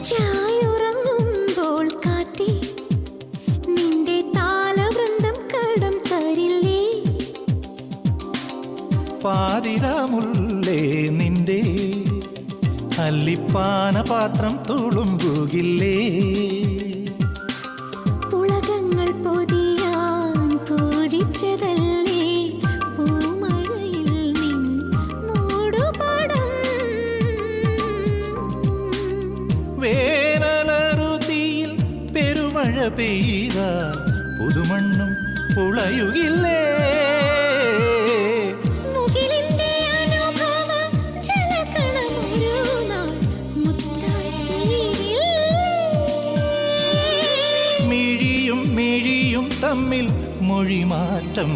ചായുറങ്ങുമ്പോൾ കാറ്റി നിന്റെ താലവൃന്ദം കടം തരില്ലേ? പാതിരാമുല്ലേ നിന്റെ അല്ലിപ്പാന പാത്രം തുളുമ്പുകില്ലേ? പുളകങ്ങൾ പൊതിയാൻ പൂജിച്ചതല്ലേ പൂമഴയിൽ നിൻ മൂടുപടം? വേനലറുതിയിൽ പെരുമഴ പെയ്താൽ പുതുമണ്ണും പുളയുകില്ലേ? മുകിലിന്റെ അനുഭവം ജലകണമൊരു നാൾ മുത്തായി തീരില്ലേ? മിഴിയും മിഴിയും തമ്മിൽ മൊഴിമാറ്റം